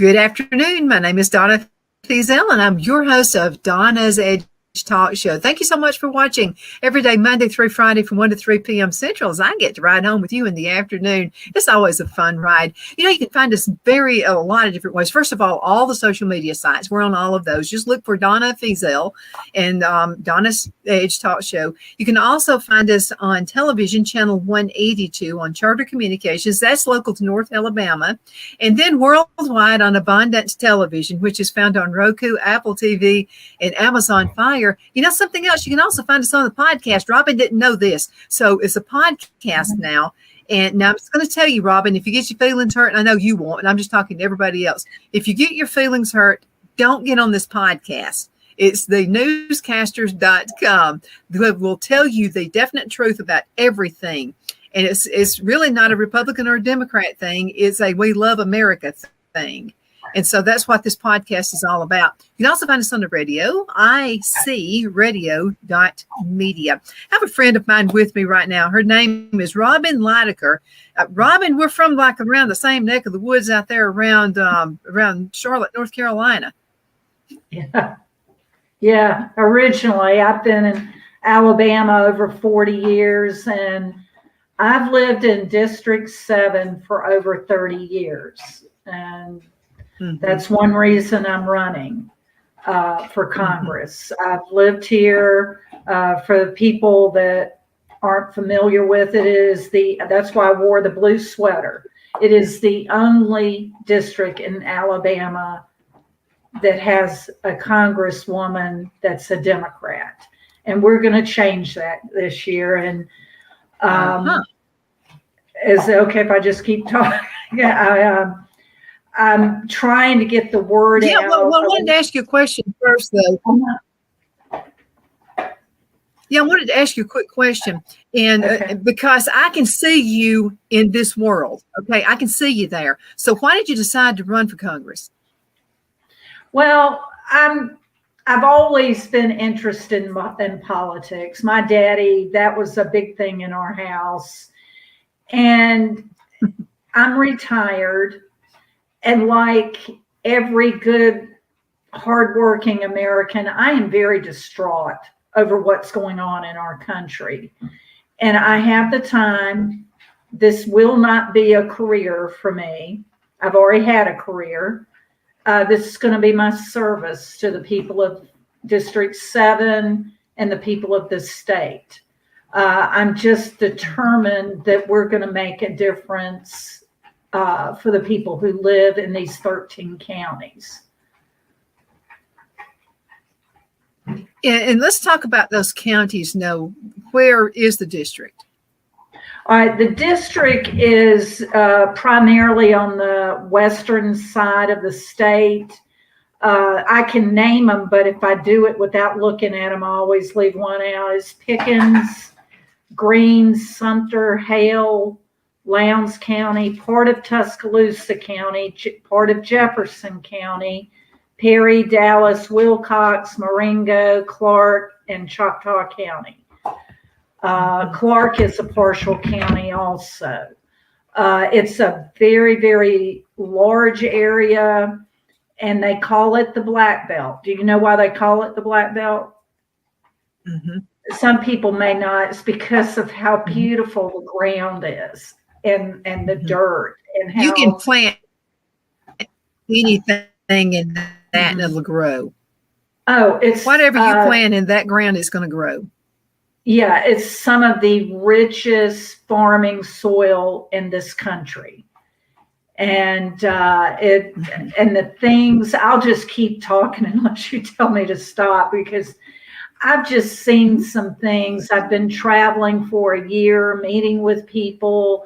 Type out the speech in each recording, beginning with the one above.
Good afternoon. My name is Donna Thiesel, and I'm your host of Donna's Edge Talk Show. Thank you so much for watching every day, Monday through Friday from 1 to 3 p.m. Central, as I get to ride home with you in the afternoon. It's always a fun ride. You know, you can find us a lot of different ways. First of all the social media sites. We're on all of those. Just look for Donna Thiesel and Donna's Edge Talk Show. You can also find us on television, channel 182 on Charter Communications. That's local to North Alabama. And then worldwide on Abundance Television, which is found on Roku, Apple TV, and Amazon Fire. You know something else? You can also find us on the podcast. Robin didn't know this. So it's a podcast now. And now I'm just going to tell you, Robin, if you get your feelings hurt, and I know you won't, and I'm just talking to everybody else. If you get your feelings hurt, don't get on this podcast. It's the newscasters.com that will tell you the definite truth about everything. And it's really not a Republican or a Democrat thing. It's a we love America thing. And so that's what this podcast is all about. You can also find us on the radio, icradio.media. I have a friend of mine with me right now. Her name is Robin Litaker. Robin, we're from like around the same neck of the woods out there around Charlotte, North Carolina. Yeah. Originally, I've been in Alabama over 40 years, and I've lived in District 7 for over 30 years. And that's one reason I'm running for Congress. I've lived here. For the people that aren't familiar with it, that's why I wore the blue sweater. It is the only district in Alabama that has a congresswoman that's a Democrat. And we're going to change that this year. And is it okay if I just keep talking? I'm trying to get the word out. Yeah, well, I wanted to ask you a question first, though. Yeah, I wanted to ask you a quick question. And because I can see you in this world, okay? I can see you there. So why did you decide to run for Congress? Well, I've always been interested in politics. My daddy, that was a big thing in our house. And I'm retired. And like every good, hardworking American, I am very distraught over what's going on in our country. And I have the time. This will not be a career for me. I've already had a career. This is going to be my service to the people of District 7 and the people of the state. I'm just determined that we're going to make a difference for the people who live in these 13 counties. And let's talk about those counties now. Where is the district? All right, the district is primarily on the western side of the state. I can name them, but if I do it without looking at them, I always leave one out. It's Pickens, Greene, Sumter, Hale, Lowndes County, part of Tuscaloosa County, part of Jefferson County, Perry, Dallas, Wilcox, Marengo, Clark, and Choctaw County. Clark is a partial county also. It's a very, very large area, and they call it the Black Belt. Do you know why they call it the Black Belt? Some people may not. It's because of how beautiful the ground is. And the dirt, and how you can plant anything in that and it'll grow. Oh, it's whatever you plant in that ground is going to grow. Yeah, it's some of the richest farming soil in this country, and and the things. I'll just keep talking unless you tell me to stop, because I've just seen some things. I've been traveling for a year, meeting with people.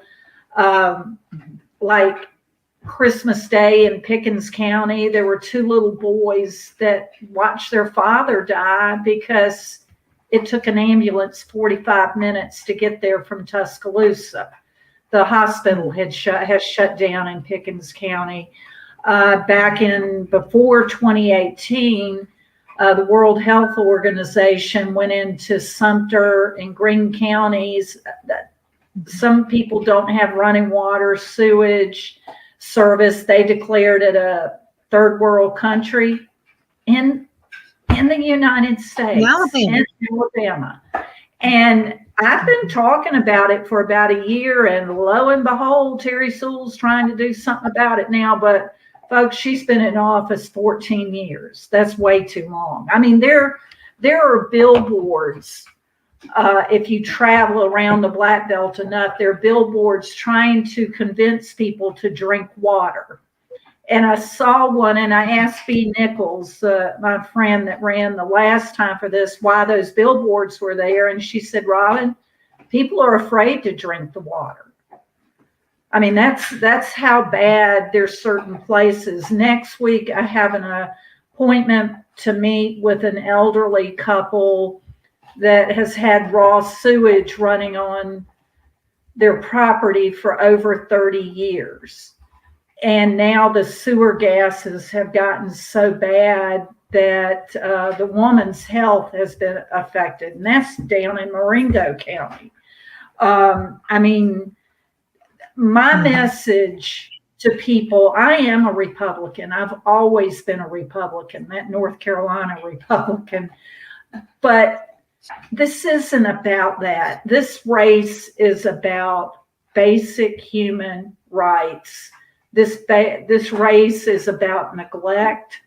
Like Christmas Day in Pickens County, there were 2 little boys that watched their father die because it took an ambulance 45 minutes to get there from Tuscaloosa. The hospital has shut down in Pickens County. Before 2018, the World Health Organization went into Sumter and Greene counties. Some people don't have running water, sewage service. They declared it a third world country in the United States, in Alabama. And I've been talking about it for about a year, and lo and behold, Terry Sewell's trying to do something about it now. But folks, she's been in office 14 years. That's way too long. I mean, there are billboards. If you travel around the Black Belt enough, there are billboards trying to convince people to drink water. And I saw one, and I asked B. Nichols, my friend that ran the last time for this, why those billboards were there. And she said, Robin, people are afraid to drink the water. I mean, that's how bad there's certain places. Next week, I have an appointment to meet with an elderly couple that has had raw sewage running on their property for over 30 years. And now the sewer gases have gotten so bad that the woman's health has been affected. And that's down in Marengo County. I mean, my message to people, I am a Republican. I've always been a Republican, that North Carolina Republican. But this isn't about that. This race is about basic human rights. This race is about neglect.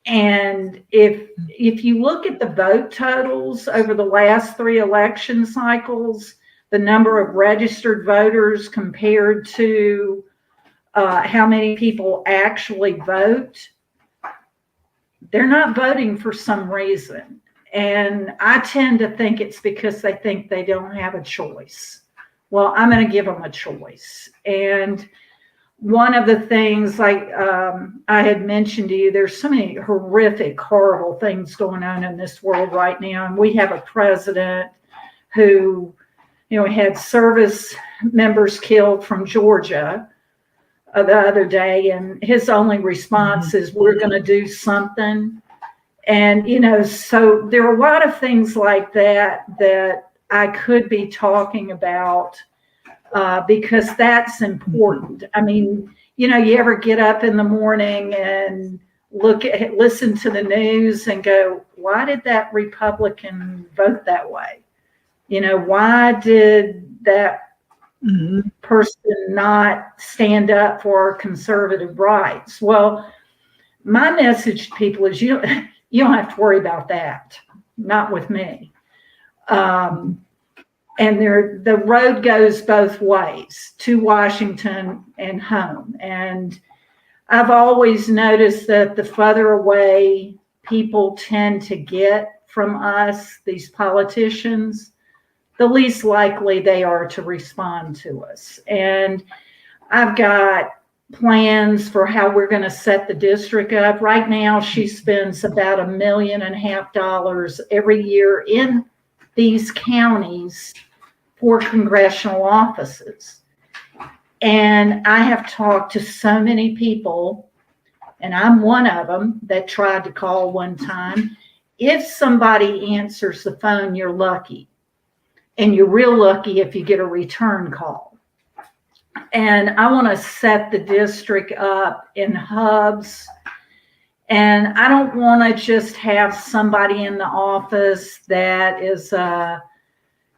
And if you look at the vote totals over the last 3 election cycles, the number of registered voters compared to how many people actually vote, they're not voting for some reason. And I tend to think it's because they think they don't have a choice. Well, I'm going to give them a choice. And one of the things, like I had mentioned to you, there's so many horrific, horrible things going on in this world right now. And we have a president who, had service members killed from Georgia the other day. And his only response is, we're going to do something. And, so there are a lot of things like that I could be talking about. Because that's important. I mean, you ever get up in the morning and listen to the news and go, why did that Republican vote that way? Why did that person not stand up for conservative rights? Well, my message to people is you don't have to worry about that. Not with me. And the road goes both ways, to Washington and home. And I've always noticed that the further away people tend to get from us, these politicians, the least likely they are to respond to us. And I've got plans for how we're going to set the district up. Right now, she spends about $1.5 million every year in these counties for congressional offices. And I have talked to so many people, and I'm one of them that tried to call one time. If somebody answers the phone, you're lucky. And you're real lucky if you get a return call. And I want to set the district up in hubs. And I don't want to just have somebody in the office that is a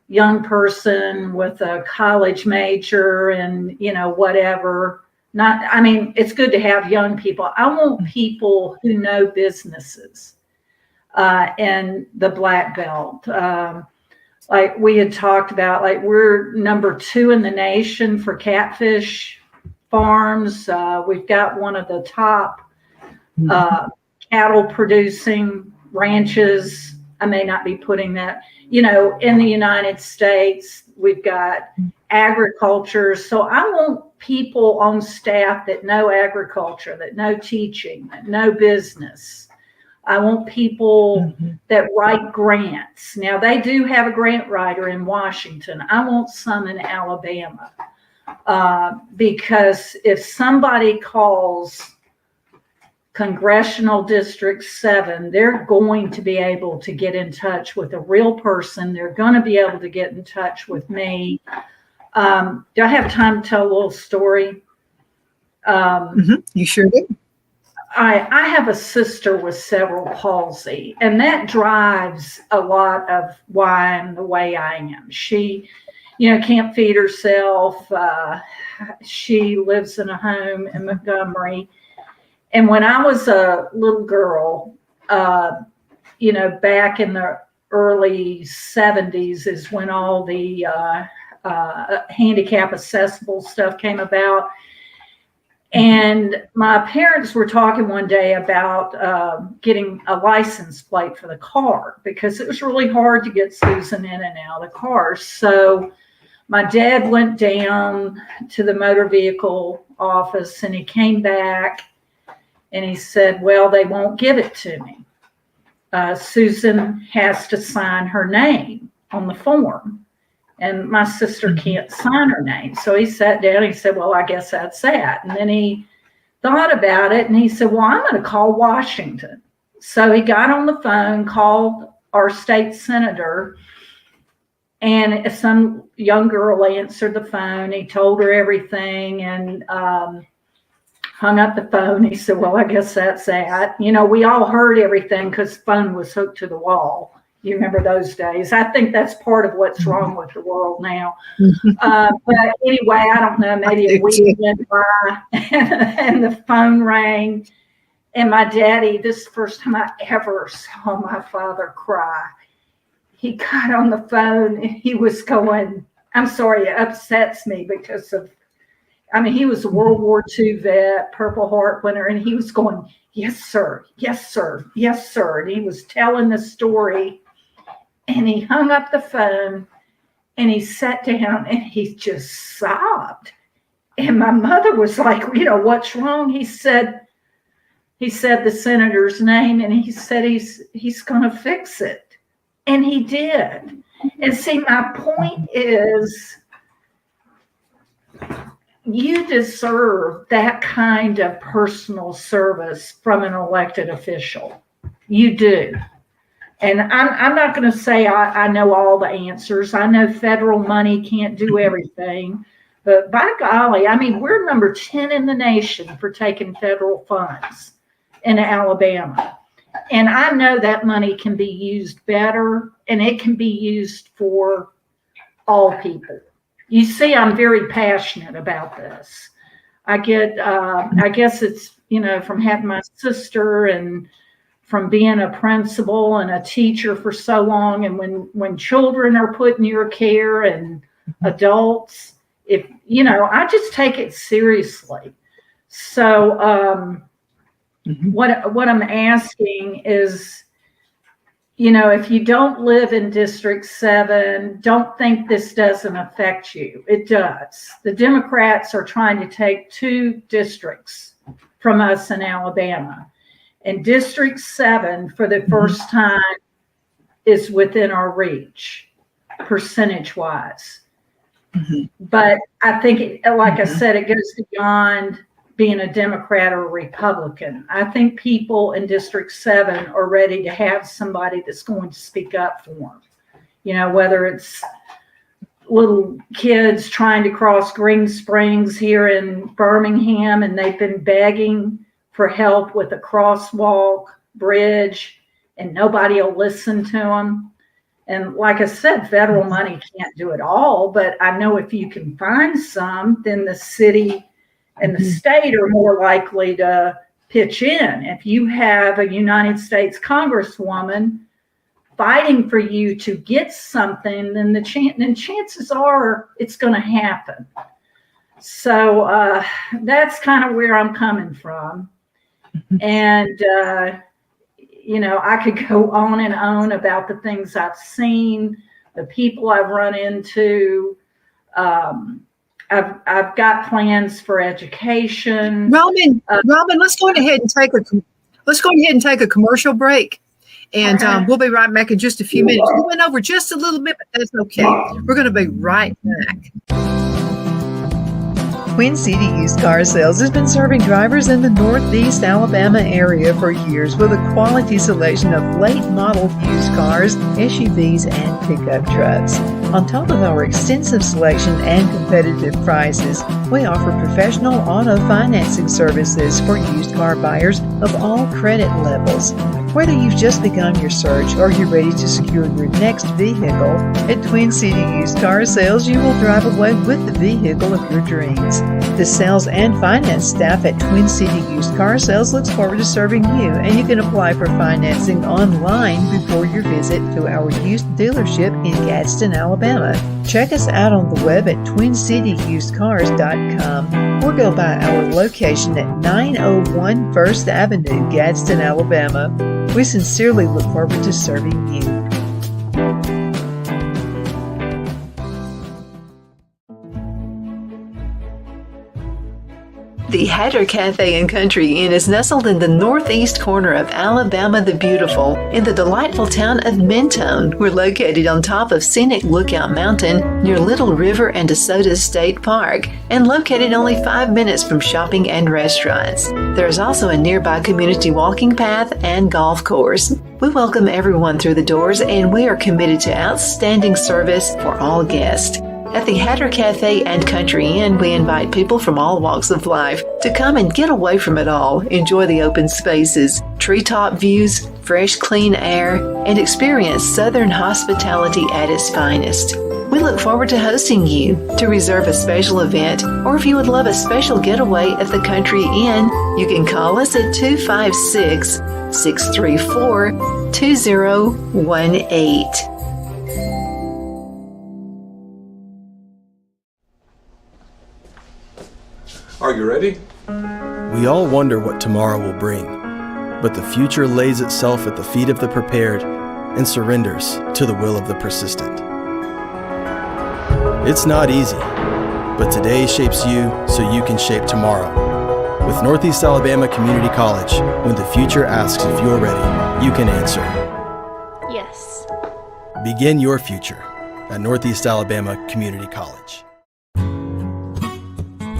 young person with a college major and, whatever. It's good to have young people. I want people who know businesses in the Black Belt. Like we had talked about, like we're number 2 in the nation for catfish farms. We've got one of the top cattle producing ranches. I may not be putting that, in the United States. We've got agriculture. So I want people on staff that know agriculture, that know teaching, that know business. I want people that write grants. Now, they do have a grant writer in Washington. I want some in Alabama. Because if somebody calls Congressional District 7, they're going to be able to get in touch with a real person. They're going to be able to get in touch with me. Do I have time to tell a little story? You sure do. I have a sister with cerebral palsy, and that drives a lot of why I'm the way I am. She, can't feed herself. She lives in a home in Montgomery. And when I was a little girl, back in the early 70s is when all the handicap accessible stuff came about. And my parents were talking one day about getting a license plate for the car because it was really hard to get Susan in and out of cars. So my dad went down to the motor vehicle office and he came back and he said, well, they won't give it to me. Susan has to sign her name on the form. And my sister can't sign her name. So he sat down and he said, well, I guess that's that. And then he thought about it and he said, well, I'm going to call Washington. So he got on the phone, called our state senator, and some young girl answered the phone. He told her everything and hung up the phone. He said, well, I guess that's that. We all heard everything because the phone was hooked to the wall. You remember those days. I think that's part of what's wrong with the world now. But anyway, I don't know, maybe a week went by and the phone rang. And my daddy, this is the first time I ever saw my father cry. He got on the phone and he was going, I'm sorry, it upsets me because he was a World War II vet, Purple Heart winner, and he was going, yes, sir, yes, sir, yes, sir. And he was telling the story. And he hung up the phone and he sat down and he just sobbed. And my mother was like, what's wrong? He said the senator's name and he said he's going to fix it. And he did. And see, my point is you deserve that kind of personal service from an elected official. You do. And I'm not going to say I know all the answers. I know federal money can't do everything. But by golly, we're number 10 in the nation for taking federal funds in Alabama. And I know that money can be used better, and it can be used for all people. You see, I'm very passionate about this. I guess it's, from having my sister and from being a principal and a teacher for so long. And when children are put in your care and adults, I just take it seriously. So what I'm asking is, if you don't live in District 7, don't think this doesn't affect you. It does. The Democrats are trying to take 2 districts from us in Alabama. And District 7, for the first time, is within our reach, percentage-wise. But I think, I said, it goes beyond being a Democrat or a Republican. I think people in District 7 are ready to have somebody that's going to speak up for them. Whether it's little kids trying to cross Green Springs here in Birmingham, and they've been begging for help with a crosswalk bridge, and nobody will listen to them. And like I said, federal money can't do it all, but I know if you can find some, then the city and the state are more likely to pitch in. If you have a United States Congresswoman fighting for you to get something, then chances are it's going to happen. So that's kind of where I'm coming from. And, I could go on and on about the things I've seen, the people I've run into. I've got plans for education. Robin, let's go ahead and take a commercial break. And we'll be right back in just a few minutes. We went over just a little bit, but that's okay. We're going to be right back. Twin City Used Car Sales has been serving drivers in the Northeast Alabama area for years with a quality selection of late model used cars, SUVs, and pickup trucks. On top of our extensive selection and competitive prices, we offer professional auto financing services for used car buyers of all credit levels. Whether you've just begun your search or you're ready to secure your next vehicle, at Twin City Used Car Sales, you will drive away with the vehicle of your dreams. The sales and finance staff at Twin City Used Car Sales looks forward to serving you, and you can apply for financing online before your visit to our used dealership in Gadsden, Alabama. Check us out on the web at twincityusedcars.com or go by our location at 901 First Avenue, Gadsden, Alabama. We sincerely look forward to serving you. The Hatter Cafe and Country Inn is nestled in the northeast corner of Alabama the Beautiful in the delightful town of Mentone. We're located on top of scenic Lookout Mountain near Little River and DeSoto State Park and located only 5 minutes from shopping and restaurants. There is also a nearby community walking path and golf course. We welcome everyone through the doors, and we are committed to outstanding service for all guests. At the Hatter Cafe and Country Inn, we invite people from all walks of life to come and get away from it all, enjoy the open spaces, treetop views, fresh, clean air, and experience Southern hospitality at its finest. We look forward to hosting you. To reserve a special event, or if you would love a special getaway at the Country Inn, you can call us at 256-634-2018. Are you ready? We all wonder what tomorrow will bring, but the future lays itself at the feet of the prepared and surrenders to the will of the persistent. It's not easy, but today shapes you so you can shape tomorrow. With Northeast Alabama Community College, when the future asks if you're ready, you can answer yes. Begin your future at Northeast Alabama Community College.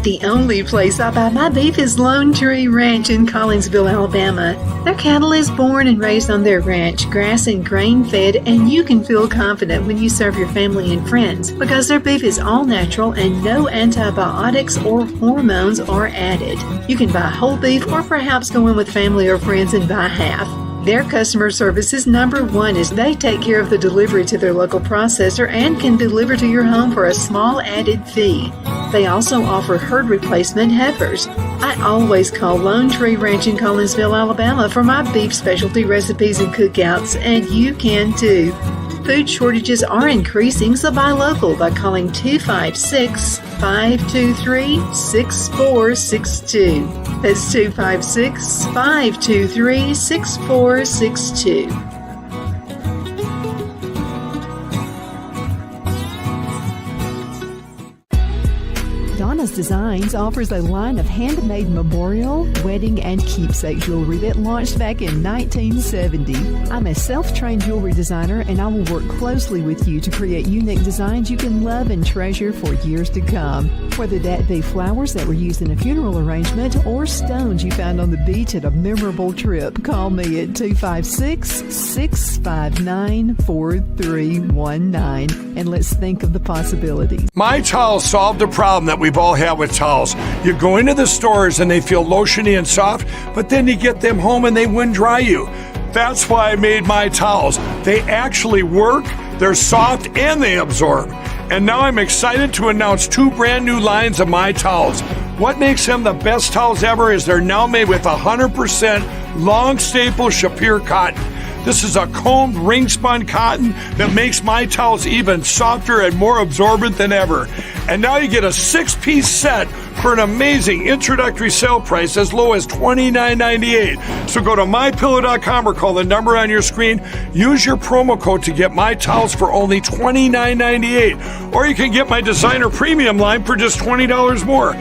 The only place I buy my beef is Lone Tree Ranch in Collinsville, Alabama. Their cattle is born and raised on their ranch, grass and grain-fed, and you can feel confident when you serve your family and friends because their beef is all natural and no antibiotics or hormones are added. You can buy whole beef or perhaps go in with family or friends and buy half. Their customer service is number one as they take care of the delivery to their local processor and can deliver to your home for a small added fee. They also offer herd replacement heifers. I always call Lone Tree Ranch in Collinsville, Alabama for my beef specialty recipes and cookouts, and you can too. Food shortages are increasing, so buy local by calling 256-523-6462. That's 256-523-6462. Donna's Designs offers a line of handmade memorial, wedding, and keepsake jewelry that launched back in 1970. I'm a self-trained jewelry designer, and I will work closely with you to create unique designs you can love and treasure for years to come. Whether that be flowers that were used in a funeral arrangement or stones you found on the beach at a memorable trip, call me at 256-659-4319, and let's think of the possibilities. My Towels solved a problem that we've all had with towels. You go into the stores and they feel lotiony and soft, but then you get them home and they wind dry you. That's why I made My Towels. They actually work, they're soft, and they absorb. And now I'm excited to announce 2 brand new lines of My Towels. What makes them the best towels ever is they're now made with 100% long staple Shapir cotton. This is a combed ring spun cotton that makes My Towels even softer and more absorbent than ever. And now you get a 6-piece set for an amazing introductory sale price as low as $29.98. So go to mypillow.com or call the number on your screen. Use your promo code to get My Towels for only $29.98. Or you can get my designer premium line for just $20 more.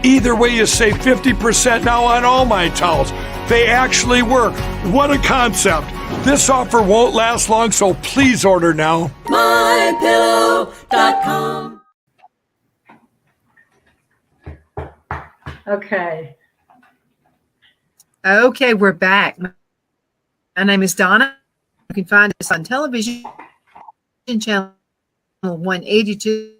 Either way, you save 50% now on all My Towels. They actually work. What a concept. This offer won't last long, so please order now. mypillow.com. Okay. Okay, we're back. My name is Donna. You can find us on television channel 182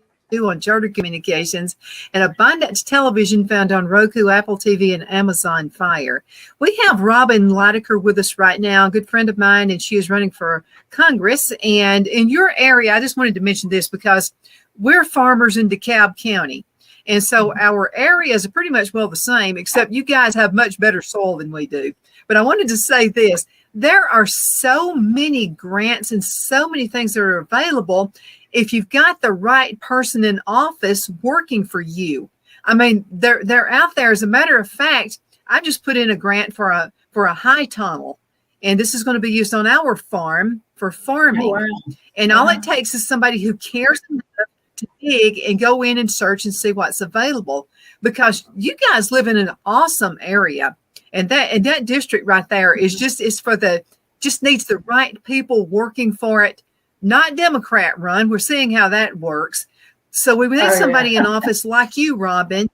on Charter Communications, and Abundance Television found on Roku, Apple TV, and Amazon Fire. We have Robin Litaker with us right now, a good friend of mine, and she is running for Congress. And in your area, I just wanted to mention this because we're farmers in DeKalb County. And so our areas are pretty much well the same, except you guys have much better soil than we do. But I wanted to say this. There are so many grants and so many things that are available if you've got the right person in office working for you. I mean, they're out there. As a matter of fact, I just put in a grant for a high tunnel, and this is going to be used on our farm for farming. Oh, wow. And all it takes is somebody who cares enough to dig and go in and search and see what's available, because you guys live in an awesome area. And that district right there is just needs the right people working for it, not Democrat run. We're seeing how that works. So we need somebody in office like you, Robin,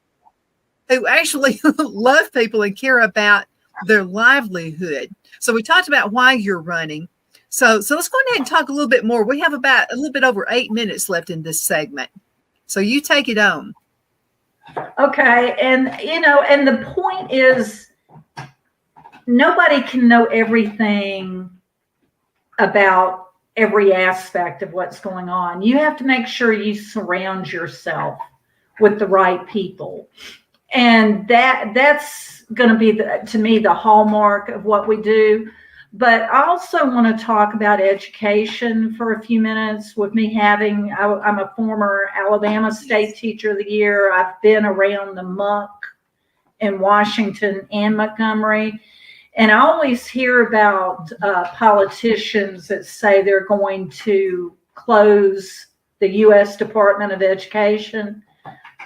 who actually love people and care about their livelihood. So we talked about why you're running. So let's go ahead and talk a little bit more. We have about a little bit over 8 minutes left in this segment. So you take it on. Okay. And the point is, nobody can know everything about every aspect of what's going on. You have to make sure you surround yourself with the right people. And that's going to be, to me, the hallmark of what we do. But I also want to talk about education for a few minutes. With me I'm a former Alabama State Teacher of the Year. I've been around the muck in Washington and Montgomery. And I always hear about politicians that say they're going to close the U.S. Department of Education.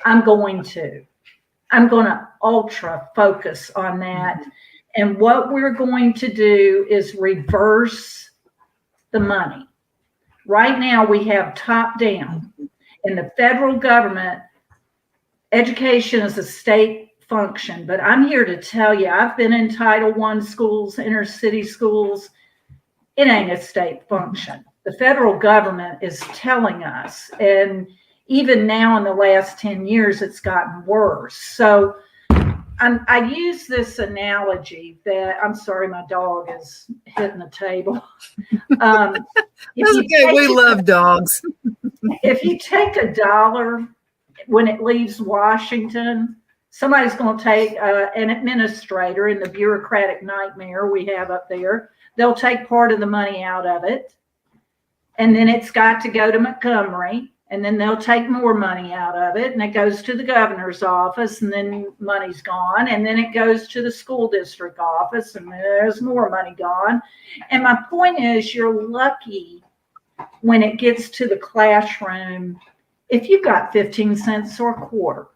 I'm going to ultra focus on that. And what we're going to do is reverse the money. Right now we have top down. In the federal government, education is a state function, but I'm here to tell you, I've been in Title I schools, inner city schools. It ain't a state function. The federal government is telling us, and even now in the last 10 years, it's gotten worse. So I use this analogy that, I'm sorry, my dog is hitting the table. That's okay. We love dogs. If you take $1 when it leaves Washington, somebody's going to take an administrator in the bureaucratic nightmare we have up there. They'll take part of the money out of it. And then it's got to go to Montgomery. And then they'll take more money out of it. And it goes to the governor's office. And then money's gone. And then it goes to the school district office. And there's more money gone. And my point is, you're lucky when it gets to the classroom if you've got 15 cents or a quarter.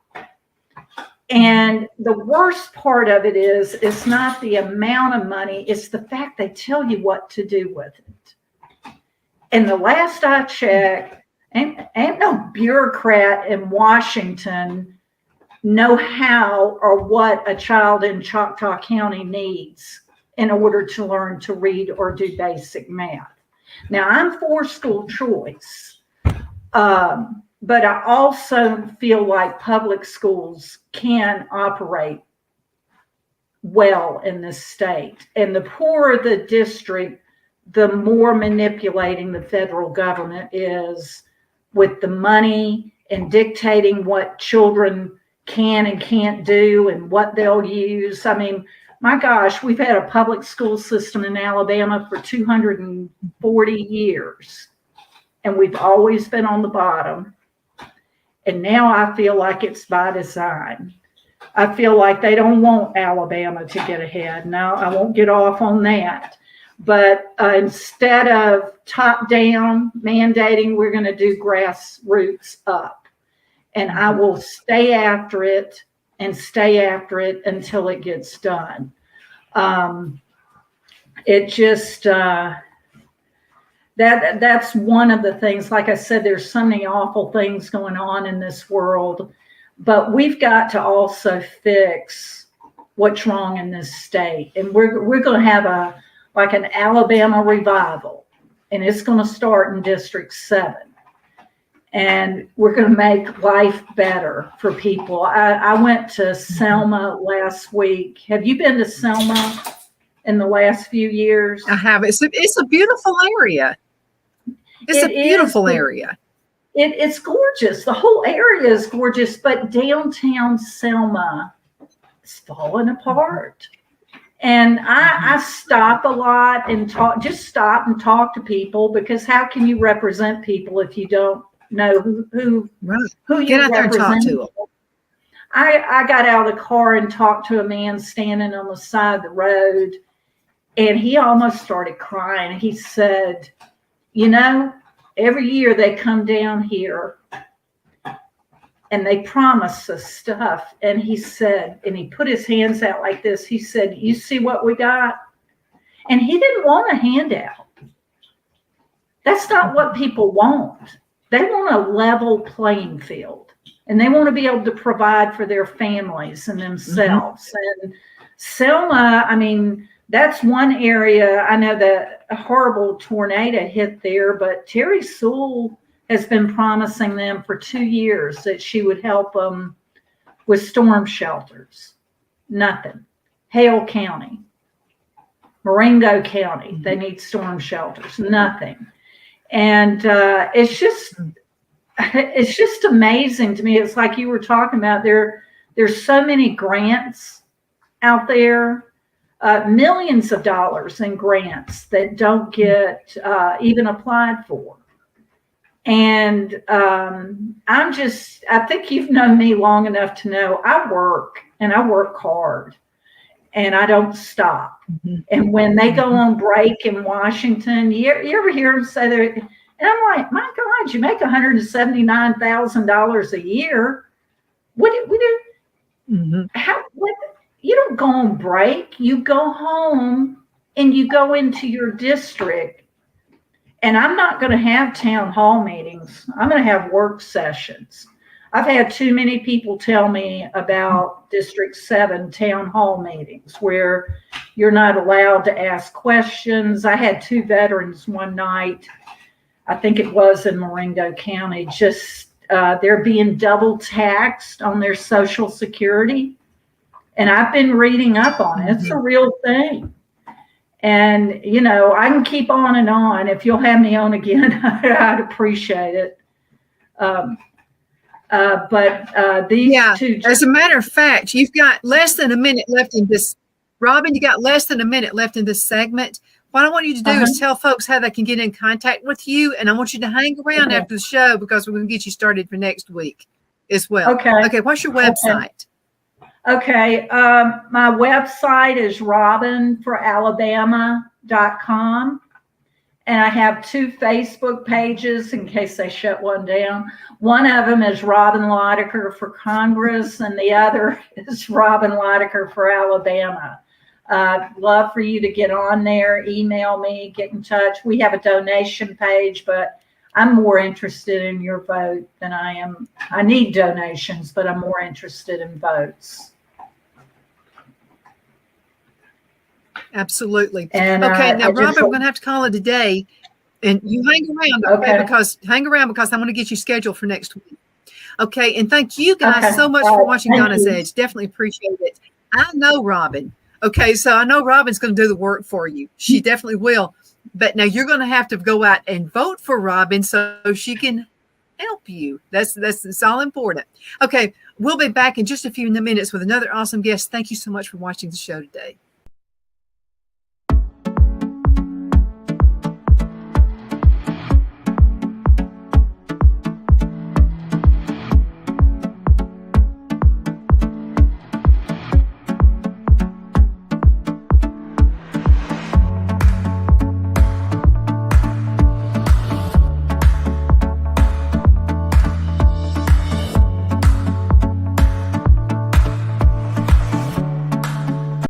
And the worst part of it is, it's not the amount of money, it's the fact they tell you what to do with it. And the last I checked, ain't no bureaucrat in Washington know how or what a child in Choctaw County needs in order to learn to read or do basic math. Now, I'm for school choice. But I also feel like public schools can operate well in this state. And the poorer the district, the more manipulating the federal government is with the money and dictating what children can and can't do and what they'll use. I mean, my gosh, we've had a public school system in Alabama for 240 years, and we've always been on the bottom. And now I feel like it's by design. I feel like they don't want Alabama to get ahead. Now, I won't get off on that. But instead of top down mandating, we're going to do grassroots up. And I will stay after it until it gets done. It just... That's one of the things. Like I said, there's so many awful things going on in this world. but we've got to also fix what's wrong in this state. And we're going to have an Alabama revival, and it's going to start in District 7. And we're going to make life better for people. I went to Selma last week. Have you been to Selma in the last few years? I have. It's a beautiful area. It's a beautiful area. It's gorgeous. The whole area is gorgeous, but downtown Selma is falling apart. And I stop a lot and stop and talk to people, because how can you represent people if you don't know who you get out there and talk represent? to them. I got out of the car and talked to a man standing on the side of the road, and he almost started crying. He said, every year they come down here and they promise us stuff. And he said, and he put his hands out like this. He said, you see what we got? And he didn't want a handout. That's not what people want. They want a level playing field, and they want to be able to provide for their families and themselves. And Selma, that's one area. I know that a horrible tornado hit there, but Terry Sewell has been promising them for 2 years that she would help them with storm shelters. Nothing. Hale County, Marengo County, they need storm shelters. Nothing. And it's just amazing to me. It's like you were talking about. There's so many grants out there, millions of dollars in grants that don't get even applied for. And I think you've known me long enough to know I work, and I work hard, and I don't stop. And when they go on break in Washington, you ever hear them say that? And I'm like, my God, you make $179,000 a year. What you don't go on break. You go home and you go into your district. And I'm not going to have town hall meetings. I'm going to have work sessions. I've had too many people tell me about District 7 town hall meetings where you're not allowed to ask questions. I had 2 veterans one night, I think it was in Marengo County, just they're being double taxed on their Social Security. And I've been reading up on it. It's a real thing. And, I can keep on and on. If you'll have me on again, I'd appreciate it. But these two. As a matter of fact, you've got less than a minute left in this. Robin, you got less than a minute left in this segment. What I want you to do is tell folks how they can get in contact with you. And I want you to hang around after the show, because we're going to get you started for next week as well. Okay. What's your website? Okay. My website is robinforalabama.com. And I have 2 Facebook pages in case they shut one down. One of them is Robin Litaker for Congress, and the other is Robin Litaker for Alabama. Love for you to get on there, email me, get in touch. We have a donation page, but I'm more interested in your vote than I am. I need donations, but I'm more interested in votes. Absolutely. And now, Robin, we're going to have to call it a day, and you hang around, because I'm going to get you scheduled for next week. Okay. And thank you guys so much for watching Donna's Edge. Definitely appreciate it. I know Robin. Okay. So I know Robin's going to do the work for you. She definitely will. But now you're going to have to go out and vote for Robin so she can help you. That's all important. Okay. We'll be back in just a few minutes with another awesome guest. Thank you so much for watching the show today.